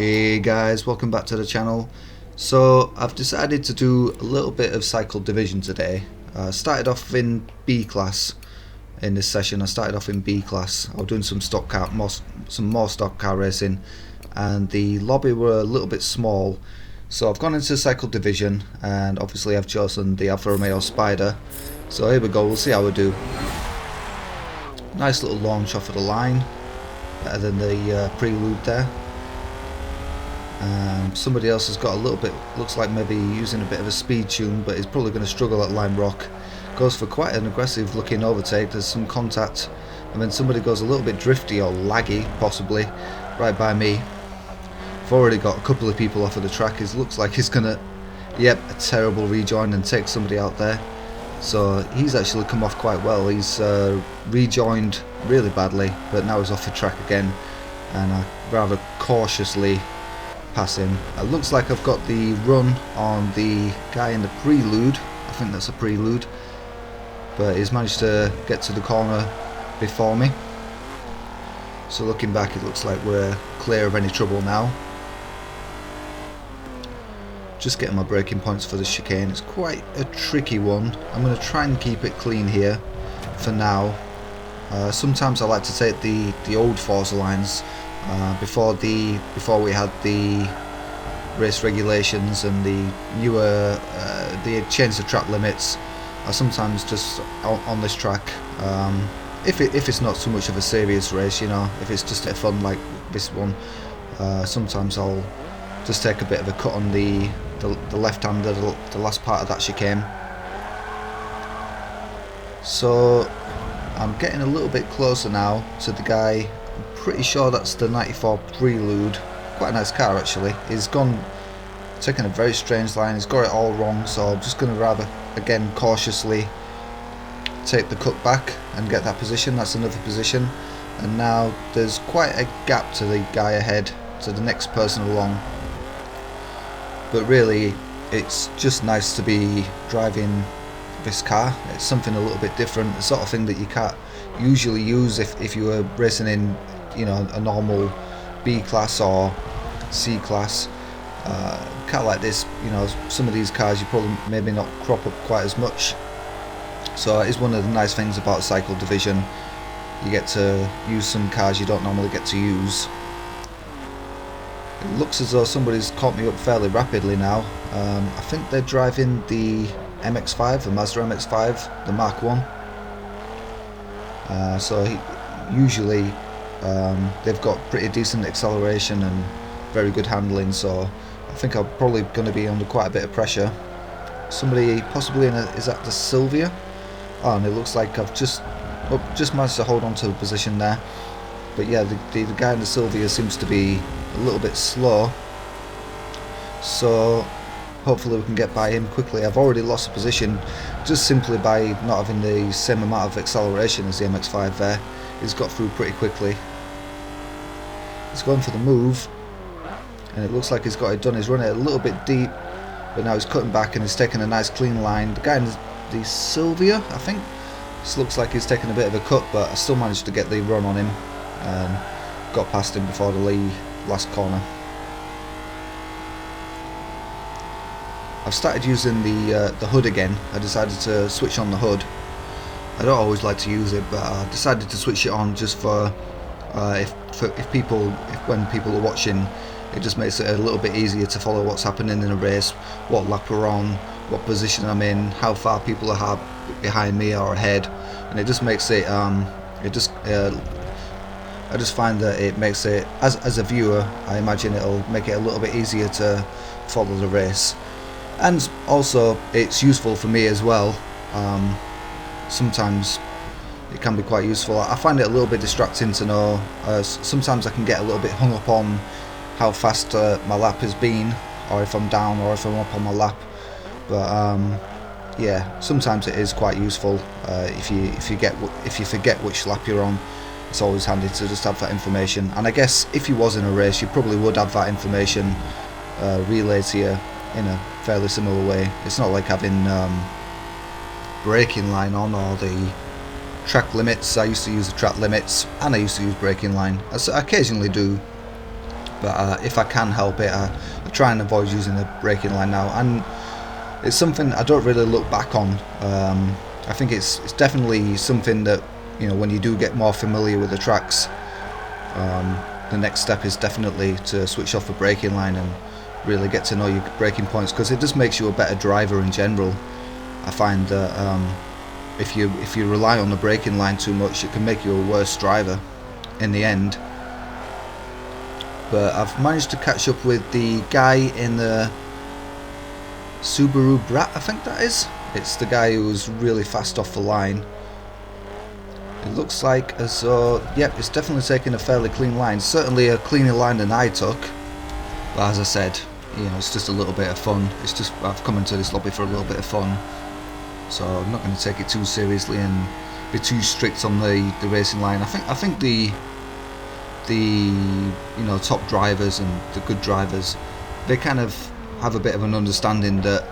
Hey guys, welcome back to the channel. So I've decided to do a little bit of cycle division today. Started off in B class in this session. I started off in B class. I was doing some more stock car racing, and the lobby were a little bit small. So I've gone into cycle division, and obviously I've chosen the Alfa Romeo Spider. So here we go. We'll see how we do. Nice little launch off of the line, better than the prelude there. Somebody else has got a little bit, looks like maybe using a bit of a speed tune, but he's probably going to struggle at Lime Rock. Goes for quite an aggressive looking overtake. There's some contact, and then somebody goes a little bit drifty or laggy possibly right by me. I've already got a couple of people off of the track. It looks like he's gonna, yep, a terrible rejoin and take somebody out there. So he's actually come off quite well. He's rejoined really badly, but now he's off the track again, and I rather cautiously pass him. It looks like I've got the run on the guy in the prelude. I think that's a prelude, but he's managed to get to the corner before me. So looking back, it looks like we're clear of any trouble now. Just getting my braking points for the chicane. It's quite a tricky one. I'm going to try and keep it clean here for now. Sometimes I like to take the old Forza lines before we had the race regulations and the newer they changed the track limits. I sometimes just on this track, if it's not too much of a serious race, you know, if it's just a fun like this one, sometimes I'll just take a bit of a cut on the left hander, the last part of that chicane. So I'm getting a little bit closer now to the guy. I'm pretty sure that's the 94 Prelude. Quite a nice car actually. He's taking a very strange line. He's got it all wrong, so I'm just going to rather again cautiously take the cut back and get that position. That's another position, and now there's quite a gap to the guy ahead, to the next person along. But really, it's just nice to be driving this car. It's something a little bit different, the sort of thing that you can't usually use if you were racing in, you know, a normal B class or C class. Car like this, you know, some of these cars you probably maybe not crop up quite as much. So it is one of the nice things about cycle division. You get to use some cars you don't normally get to use. It looks as though somebody's caught me up fairly rapidly now. I think they're driving the MX-5, the Mazda MX-5, the Mark 1. Usually they've got pretty decent acceleration and very good handling, so I think I'm probably going to be under quite a bit of pressure. Somebody possibly is that the Sylvia? Oh, and it looks like I've just managed to hold on to the position there. But yeah, the guy in the Sylvia seems to be a little bit slow, so hopefully we can get by him quickly. I've already lost a position just simply by not having the same amount of acceleration as the MX-5 there. He's got through pretty quickly. He's going for the move, and it looks like he's got it done. He's running it a little bit deep, but now he's cutting back and he's taking a nice clean line. The guy in the Sylvia, I think, this looks like he's taking a bit of a cut, but I still managed to get the run on him and got past him before the last corner. I've started using the hood again. I decided to switch on the hood. I don't always like to use it, but I decided to switch it on just for when people are watching. It just makes it a little bit easier to follow what's happening in a race, what lap we're on, what position I'm in, how far people are behind me or ahead, and it just makes it. I just find that it makes it, as a viewer, I imagine it'll make it a little bit easier to follow the race. And also, it's useful for me as well. Sometimes it can be quite useful. I find it a little bit distracting to know. Sometimes I can get a little bit hung up on how fast my lap has been, or if I'm down, or if I'm up on my lap. But yeah, sometimes it is quite useful if you forget which lap you're on. It's always handy to just have that information. And I guess if you was in a race, you probably would have that information relayed to you in a fairly similar way. It's not like having braking line on or the track limits. I used to use the track limits and I used to use braking line. I occasionally do but if I can help it, I try and avoid using the braking line now, and it's something I don't really look back on. I think it's definitely something that, you know, when you do get more familiar with the tracks, the next step is definitely to switch off the braking line and really get to know your braking points, because it just makes you a better driver in general. I find that if you rely on the braking line too much, it can make you a worse driver in the end. But I've managed to catch up with the guy in the Subaru Brat, I think that is. It's the guy who was really fast off the line. It looks like as though, yep, it's definitely taking a fairly clean line. Certainly a cleaner line than I took. But as I said, you know, it's just a little bit of fun. It's just, I've come into this lobby for a little bit of fun. So I'm not going to take it too seriously and be too strict on the racing line. I think the you know, top drivers and the good drivers, they kind of have a bit of an understanding that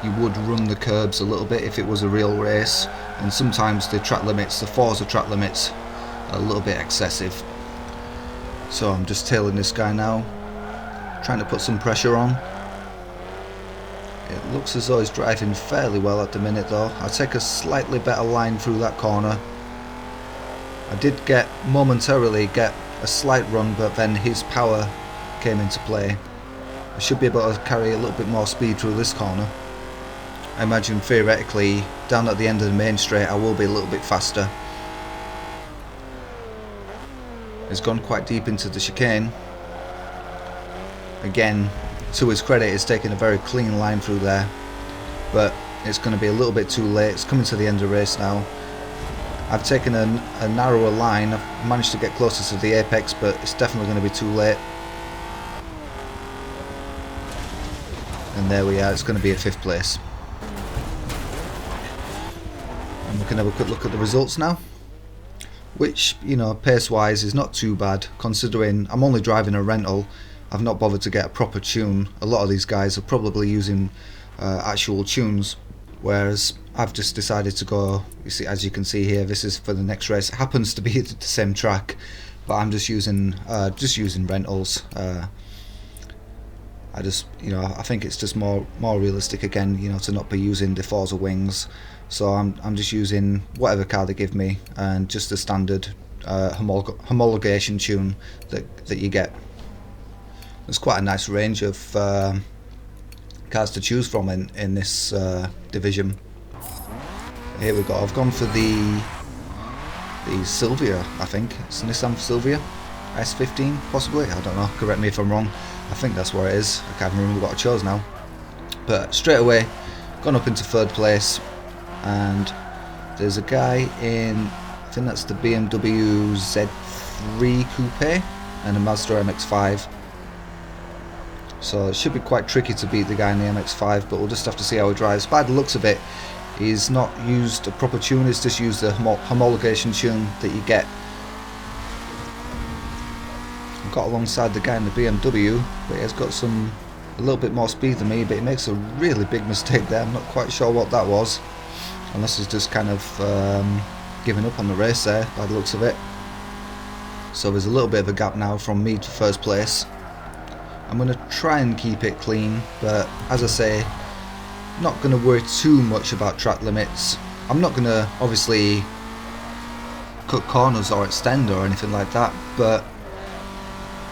you would run the curbs a little bit if it was a real race, and sometimes the track limits, the Forza track limits, are a little bit excessive. So I'm just tailing this guy now, trying to put some pressure on. It looks as though he's driving fairly well at the minute though. I'll take a slightly better line through that corner. I did momentarily get a slight run, but then his power came into play. I should be able to carry a little bit more speed through this corner. I imagine theoretically down at the end of the main straight I will be a little bit faster. He's gone quite deep into the chicane. Again, to his credit, he's taken a very clean line through there, but it's going to be a little bit too late. It's coming to the end of the race now. I've taken a narrower line. I've managed to get closer to the apex, but it's definitely going to be too late. And there we are, it's going to be a 5th place. And we can have a quick look at the results now, which, you know, pace wise is not too bad, considering I'm only driving a rental. I've not bothered to get a proper tune. A lot of these guys are probably using actual tunes, whereas I've just decided to go, you see, as you can see here, this is for the next race. It happens to be the same track, but I'm just using rentals. I just, you know, I think it's just more realistic again, you know, to not be using the Forza wings. So I'm just using whatever car they give me, and just the standard homologation tune that you get. There's quite a nice range of cars to choose from in this division. Here we go. I've gone for the Silvia, I think. It's Nissan Silvia S15 possibly. I don't know. Correct me if I'm wrong. I think that's where it is. I can't remember what I chose now. But straight away, gone up into 3rd place, and there's a guy in, I think that's the BMW Z3 Coupe and a Mazda MX-5. So it should be quite tricky to beat the guy in the MX-5, but we'll just have to see how he drives. By the looks of it, he's not used a proper tune, he's just used the homologation tune that you get. I've got alongside the guy in the BMW, but he has got a little bit more speed than me, but he makes a really big mistake there. I'm not quite sure what that was, unless he's just kind of giving up on the race there, by the looks of it. So there's a little bit of a gap now from me to 1st place. I'm going to try and keep it clean, but as I say, not going to worry too much about track limits. I'm not going to obviously cut corners or extend or anything like that, but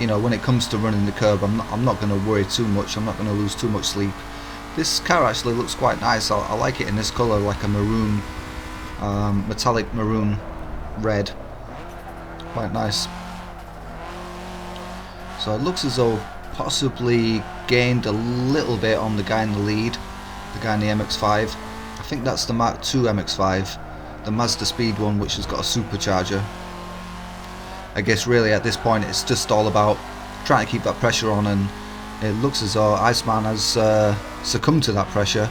you know, when it comes to running the curb, I'm not going to worry too much. I'm not going to lose too much sleep. This car actually looks quite nice. I like it in this colour, like a maroon, metallic maroon red. Quite nice. So it looks as though possibly gained a little bit on the guy in the lead, the guy in the MX-5. I think that's the Mark II MX-5, the Mazda Speed one, which has got a supercharger. I guess really at this point it's just all about trying to keep that pressure on, and it looks as though Iceman has succumbed to that pressure.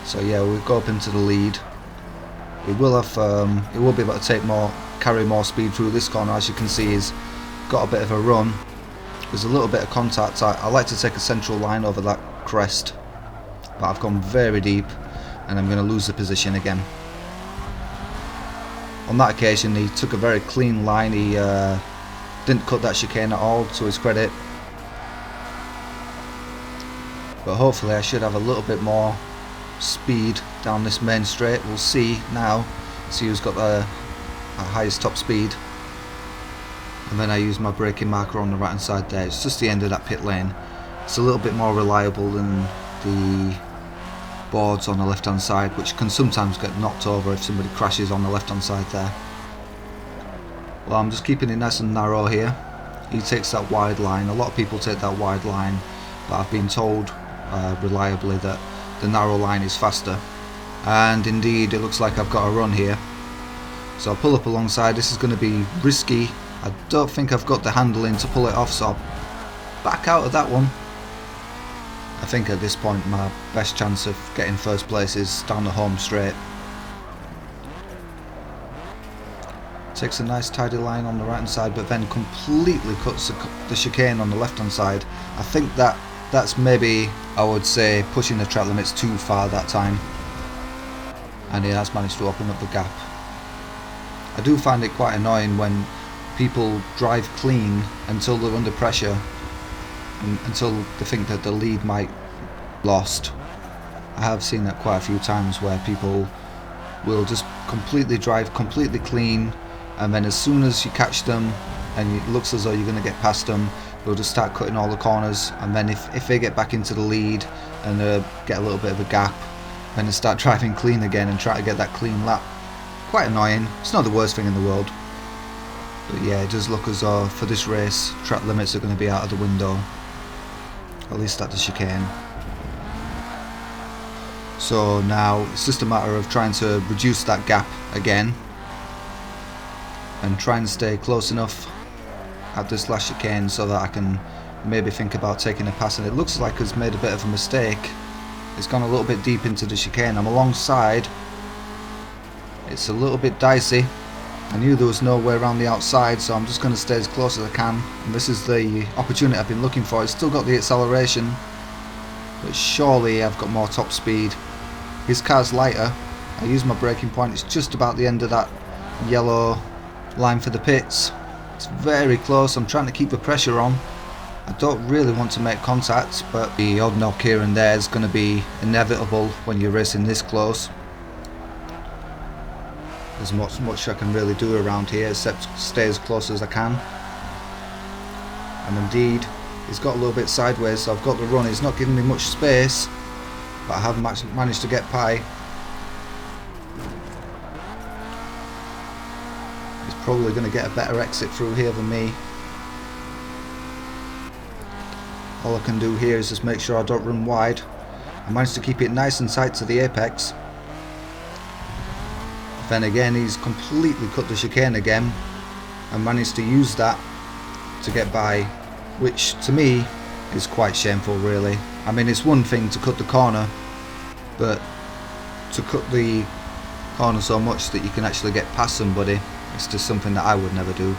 So yeah, we'll go up into the lead. We will have, it will be able to carry more speed through this corner. As you can see, he's got a bit of a run. There's a little bit of contact. I like to take a central line over that crest, but I've gone very deep and I'm going to lose the position again. On that occasion he took a very clean line. He Didn't cut that chicane at all, to his credit. But hopefully I should have a little bit more speed down this main straight. We'll see now. See who's got the highest top speed. And then I use my braking marker on the right hand side there. It's just the end of that pit lane. It's a little bit more reliable than the boards on the left hand side, which can sometimes get knocked over if somebody crashes on the left hand side there. Well, I'm just keeping it nice and narrow here. He takes that wide line. A lot of people take that wide line, but I've been told reliably that the narrow line is faster. And indeed, it looks like I've got a run here. So I'll pull up alongside. This is going to be risky. I don't think I've got the handling to pull it off, so I'll back out of that one. I think at this point my best chance of getting first place is down the home straight. Takes a nice tidy line on the right hand side, but then completely cuts the chicane on the left hand side. I think that's maybe, I would say, pushing the track limits too far that time. And he has managed to open up the gap. I do find it quite annoying when people drive clean until they're under pressure and until they think that the lead might lost. I have seen that quite a few times where people will just drive completely clean, and then as soon as you catch them and it looks as though you're going to get past them, they'll just start cutting all the corners, and then if they get back into the lead and get a little bit of a gap, then they start driving clean again and try to get that clean lap. Quite annoying. It's not the worst thing in the world, but yeah, it does look as though for this race track limits are going to be out of the window, at least at the chicane. So now it's just a matter of trying to reduce that gap again and try and stay close enough at this last chicane so that I can maybe think about taking a pass. And it looks like it's made a bit of a mistake. It's gone a little bit deep into the chicane. I'm alongside. It's a little bit dicey. I knew there was no way around the outside, so I'm just going to stay as close as I can. And this is the opportunity I've been looking for. It's still got the acceleration, but surely I've got more top speed. His car's lighter. I use my braking point. It's just about the end of that yellow line for the pits. It's very close. I'm trying to keep the pressure on. I don't really want to make contact, but the odd knock here and there is going to be inevitable when you're racing this close. There's much I can really do around here except stay as close as I can. And indeed, he's got a little bit sideways, so I've got the run. He's not giving me much space, but I have managed to get by. He's probably going to get a better exit through here than me. All I can do here is just make sure I don't run wide. I managed to keep it nice and tight to the apex. Then again, he's completely cut the chicane again and managed to use that to get by, which to me is quite shameful, really. I mean, it's one thing to cut the corner, but to cut the corner so much that you can actually get past somebody, it's just something that I would never do.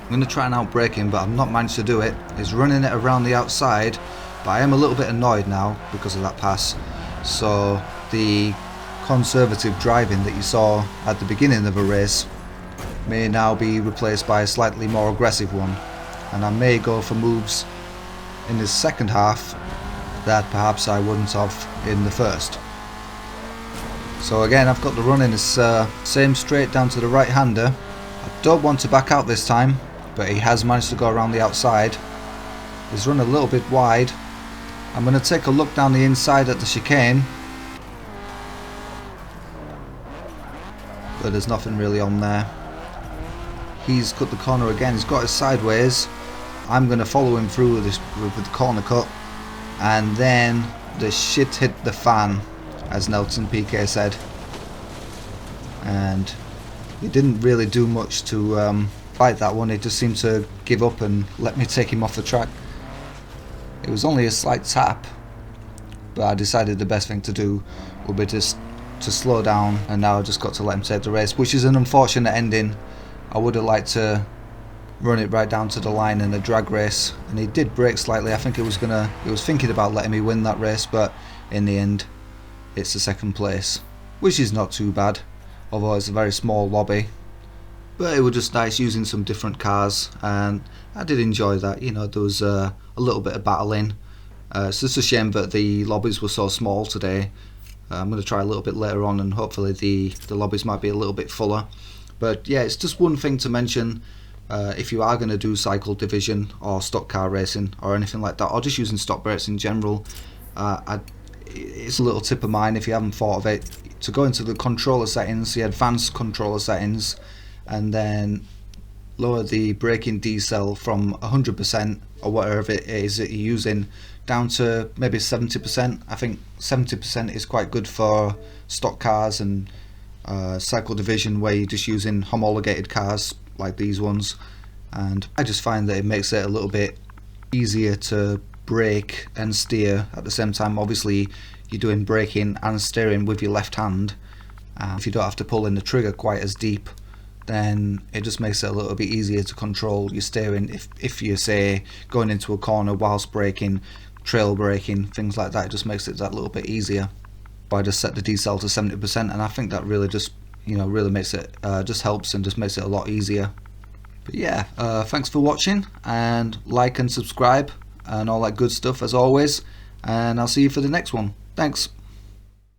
I'm going to try and outbrake him, but I've not managed to do it. He's running it around the outside, but I am a little bit annoyed now because of that pass. So the conservative driving that you saw at the beginning of a race may now be replaced by a slightly more aggressive one, and I may go for moves in the second half that perhaps I wouldn't have in the first. So again, I've got the run in this same straight down to the right hander. I don't want to back out this time, but he has managed to go around the outside. He's run a little bit wide. I'm going to take a look down the inside at the chicane, but there's nothing really on there. He's cut the corner again. He's got it sideways. I'm going to follow him through with the corner cut, and then the shit hit the fan, as Nelson PK said, and he didn't really do much to fight that one. He just seemed to give up and let me take him off the track. It was only a slight tap, but I decided the best thing to do would be just to slow down, and now I just got to let him take the race, which is an unfortunate ending. I would have liked to run it right down to the line in a drag race, and he did brake slightly. I think he was thinking about letting me win that race, but in the end it's the second place, which is not too bad, although it's a very small lobby. but it was just nice using some different cars, and I did enjoy that. You know, there was a little bit of battling. It's just a shame that the lobbies were so small today. I'm going to try a little bit later on, and hopefully the lobbies might be a little bit fuller. But yeah, it's just one thing to mention. If you are going to do cycle division or stock car racing or anything like that, or just using stock brakes in general, it's a little tip of mine if you haven't thought of it, to go into the controller settings, the advanced controller settings, and then lower the braking decel from 100% or whatever it is that you're using down to maybe 70%. I think 70% is quite good for stock cars and cycle division, where you're just using homologated cars like these ones, and I just find that it makes it a little bit easier to brake and steer at the same time. Obviously you're doing braking and steering with your left hand, and if you don't have to pull in the trigger quite as deep, then it just makes it a little bit easier to control your steering if you're, say, going into a corner whilst braking, trail braking, things like that. It just makes it that little bit easier. I just set the decel to 70%, and I think that really just, you know, really makes it, just helps and just makes it a lot easier. But yeah, thanks for watching, and like and subscribe and all that good stuff as always, and I'll see you for the next one. Thanks.